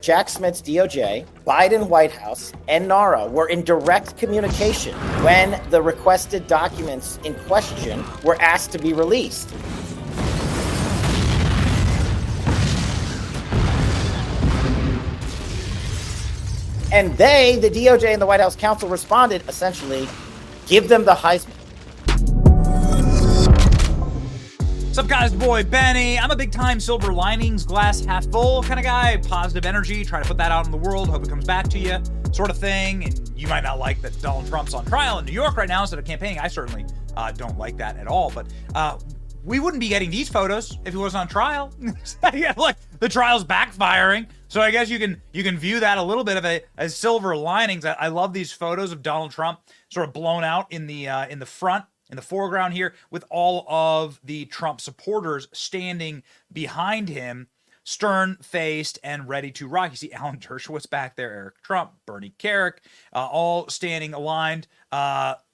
Jack Smith's DOJ, Biden White House, and NARA were in direct communication when the requested documents in question were asked to be released. And they, the DOJ and the White House counsel, responded essentially, give them the Heisman. What's up, guys? Boy Benny. I'm a big-time silver linings, glass half full kind of guy. Positive energy, try to put that out in the world, hope it comes back to you, sort of thing. And you might not like that Donald Trump's on trial in New York right now instead of campaigning. I certainly don't like that at all. But we wouldn't be getting these photos if he wasn't on trial. Yeah, look, the trial's backfiring. So I guess you can view that a little bit of as silver linings. I love these photos of Donald Trump sort of blown out in the front, in the foreground here, with all of the Trump supporters standing behind him, stern-faced and ready to rock. You see Alan Dershowitz back there, Eric Trump, Bernie Kerik, all standing aligned.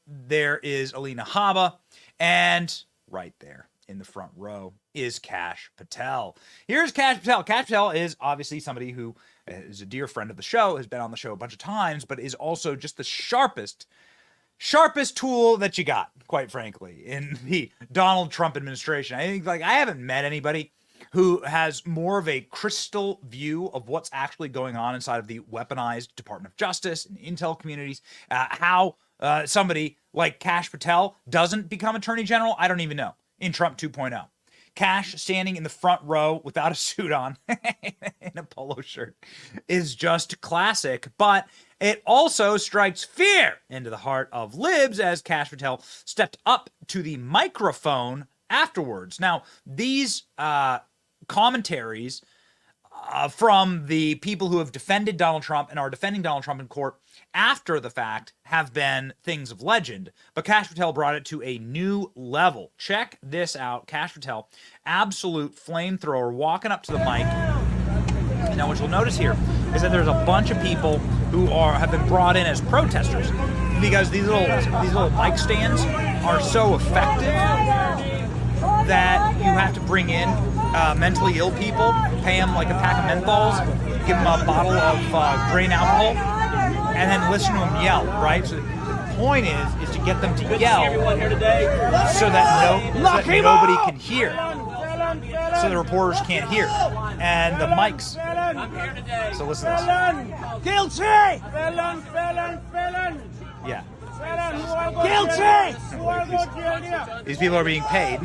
There is Alina Habba, and right there in the front row is Kash Patel. Here's Kash Patel. Kash Patel is obviously somebody who is a dear friend of the show, has been on the show a bunch of times, but is also just the sharpest tool that you got, quite frankly, in the Donald Trump administration. I think, I haven't met anybody who has more of a crystal view of what's actually going on inside of the weaponized Department of Justice and intel communities. How somebody like Kash Patel doesn't become Attorney General, I don't even know, in Trump 2.0. Kash standing in the front row without a suit on in a polo shirt is just classic, but it also strikes fear into the heart of libs as Kash Patel stepped up to the microphone afterwards. Now, these commentaries from the people who have defended Donald Trump and are defending Donald Trump in court after the fact have been things of legend, but Kash Patel brought it to a new level. Check this out. Kash Patel, absolute flamethrower, walking up to the mic. Now, what you'll notice here is that there's a bunch of people who have been brought in as protesters because these little mic stands are so effective that you have to bring in mentally ill people, pay them like a pack of menthols, give them a bottle of grain alcohol, and then listen to them yell, right? So the point is to get them to yell so that nobody can hear. So the reporters can't hear. And the mics. So listen to this. Guilty! Yeah. Guilty! These people are being paid.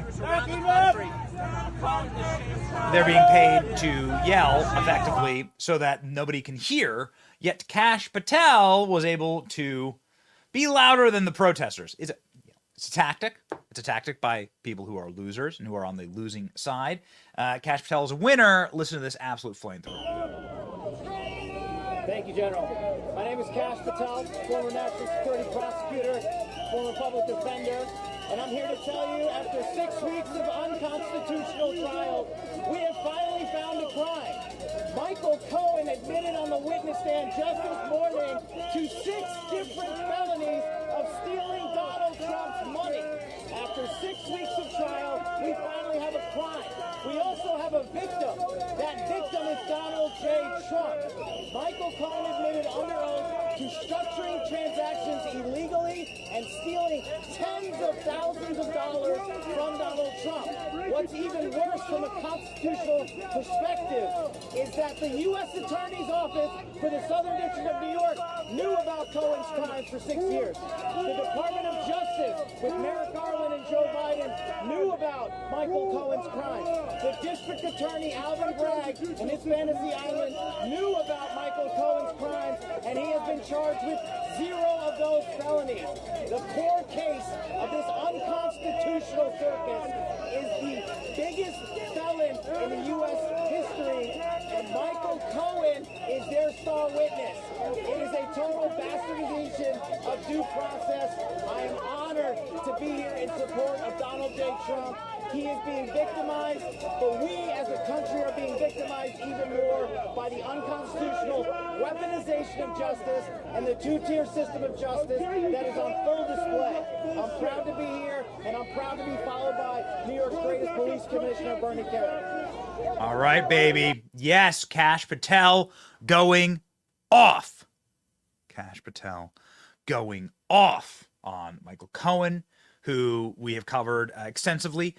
They're being paid to yell effectively so that nobody can hear. Yet Kash Patel was able to be louder than the protesters. It's a tactic. It's a tactic by people who are losers and who are on the losing side. Kash Patel is a winner. Listen to this absolute flamethrower. Thank you, General. My name is Kash Patel, former national security prosecutor, former public defender, and I'm here to tell you, after 6 weeks of unconstitutional trial, we have finally found a crime. Michael Cohen admitted on the witness stand just this morning to 6 different felonies of stealing Donald Trump's money. After 6 weeks of trial, we finally have a crime. We also have a victim. That victim is Donald J. Trump. Michael Cohen admitted under oath to structuring transactions illegally and stealing tens of thousands of dollars from Donald Trump. What's even worse from a constitutional perspective is that the U.S. Attorney's Office for the Southern District of New York knew about Cohen's crimes for 6 years. The Department of Justice with Merrick Garland and Joe Biden knew about Michael Cohen's crimes. The District Attorney Alvin Bragg and his Fantasy Island knew about Michael Cohen's crimes, and he has been charged with 0 of those felonies. The core case of this unconstitutional circus is the biggest felon in the U.S. history, and Michael Cohen is their star witness. It is a total bastardization of due process. I am honored to be here in support of Donald J. Trump. He is being victimized, but we as a country are being victimized even more by the unconstitutional weaponization of justice and the two-tier system of justice that is on full display. I'm proud to be here, and I'm proud to be followed by New York's greatest police commissioner, Bernie Kerik. All right, baby. Yes, Kash Patel going off. Kash Patel going off on Michael Cohen, who we have covered extensively,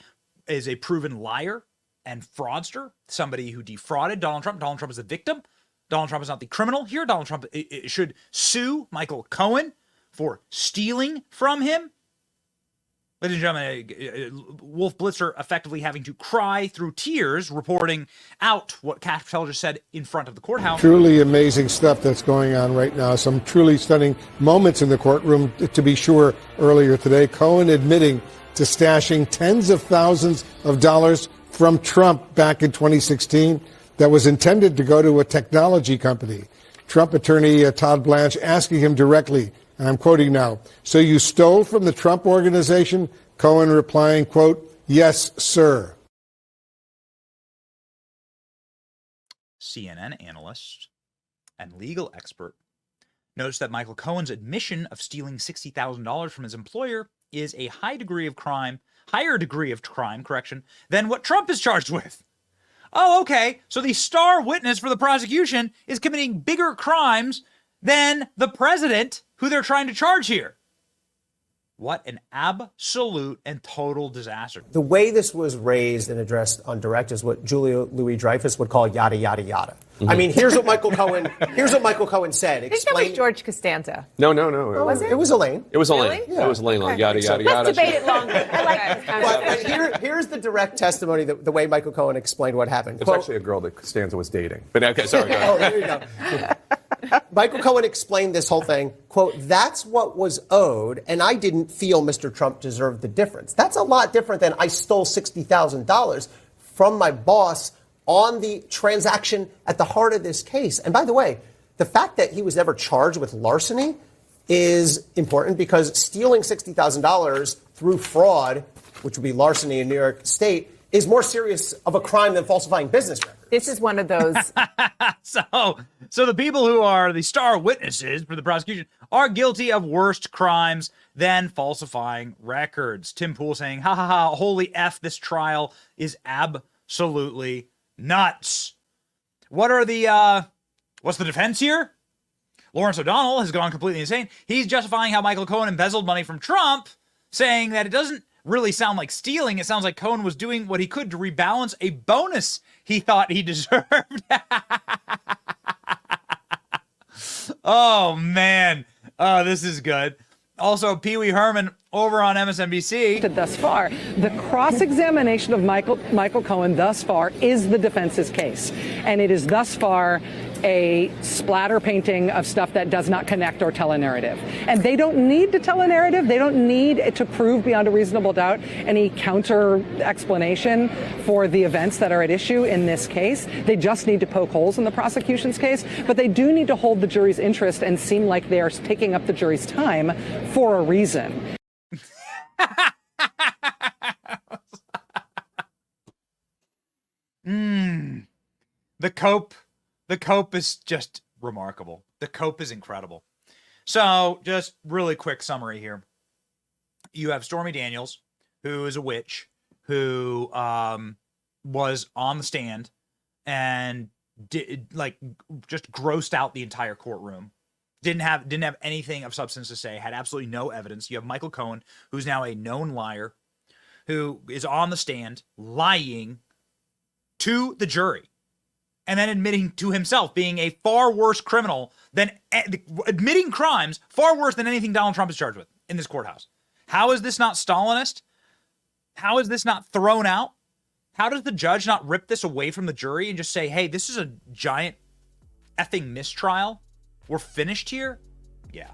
is a proven liar and fraudster, somebody who defrauded Donald Trump. Donald Trump is the victim. Donald Trump is not the criminal here. Donald Trump should sue Michael Cohen for stealing from him. Ladies and gentlemen, Wolf Blitzer effectively having to cry through tears, reporting out what Kash Patel just said in front of the courthouse. Truly amazing stuff that's going on right now. Some truly stunning moments in the courtroom, to be sure, earlier today. Cohen admitting to stashing tens of thousands of dollars from Trump back in 2016 that was intended to go to a technology company. Trump attorney Todd Blanche asking him directly, and I'm quoting now, "So you stole from the Trump organization?" Cohen replying, quote, "Yes, sir." CNN analyst and legal expert notes that Michael Cohen's admission of stealing $60,000 from his employer is a higher degree of crime, than what Trump is charged with. Oh, okay. So the star witness for the prosecution is committing bigger crimes than the president who they're trying to charge here. What an absolute and total disaster. The way this was raised and addressed on direct is what Julia Louis-Dreyfus would call yada, yada, yada. Mm-hmm. I mean, here's what Michael Cohen said. I think that was George Costanza. No. Was it? It was Elaine. It was Elaine. Really? Yeah. It was Elaine, like yada, yada, yada. Let's debate it longer. I like this. But here's the direct testimony, the way Michael Cohen explained what happened. It's actually a girl that Costanza was dating. But okay, sorry. Go ahead. Oh, there you go. Michael Cohen explained this whole thing, quote, "That's what was owed, and I didn't feel Mr. Trump deserved the difference." That's a lot different than I stole $60,000 from my boss on the transaction at the heart of this case. And by the way, the fact that he was never charged with larceny is important because stealing $60,000 through fraud, which would be larceny in New York State, is more serious of a crime than falsifying business records. This is one of those. So the people who are the star witnesses for the prosecution are guilty of worse crimes than falsifying records. Tim Pool saying, ha ha ha, holy F, this trial is absolutely nuts. What's the defense here? Lawrence O'Donnell has gone completely insane. He's justifying how Michael Cohen embezzled money from Trump, saying that it doesn't really sound like stealing. It sounds like Cohen was doing what he could to rebalance a bonus he thought he deserved. Oh, man. Oh, this is good. Also, Pee Wee Herman over on MSNBC. Thus far, the cross-examination of Michael Cohen thus far is the defense's case. And it is thus far a splatter painting of stuff that does not connect or tell a narrative. And they don't need to tell a narrative. They don't need to prove beyond a reasonable doubt any counter explanation for the events that are at issue in this case. They just need to poke holes in the prosecution's case. But they do need to hold the jury's interest and seem like they are taking up the jury's time for a reason. The cope is just remarkable. The cope is incredible. So, just really quick summary here. You have Stormy Daniels, who is a witch, who was on the stand and just grossed out the entire courtroom. Didn't have anything of substance to say, had absolutely no evidence. You have Michael Cohen, who's now a known liar, who is on the stand lying to the jury and then admitting to himself being a far worse criminal than admitting crimes far worse than anything Donald Trump is charged with in this courthouse. How is this not Stalinist? How is this not thrown out? How does the judge not rip this away from the jury and just say, hey, this is a giant effing mistrial? We're finished here? Yeah.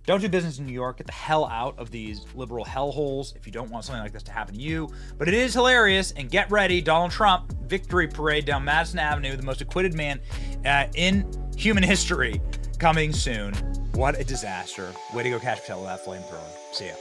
Don't do business in New York. Get the hell out of these liberal hellholes if you don't want something like this to happen to you. But it is hilarious, and get ready. Donald Trump victory parade down Madison Avenue, the most acquitted man in human history, coming soon. What a disaster. Way to go, Kash Patel, with that flamethrower. See ya.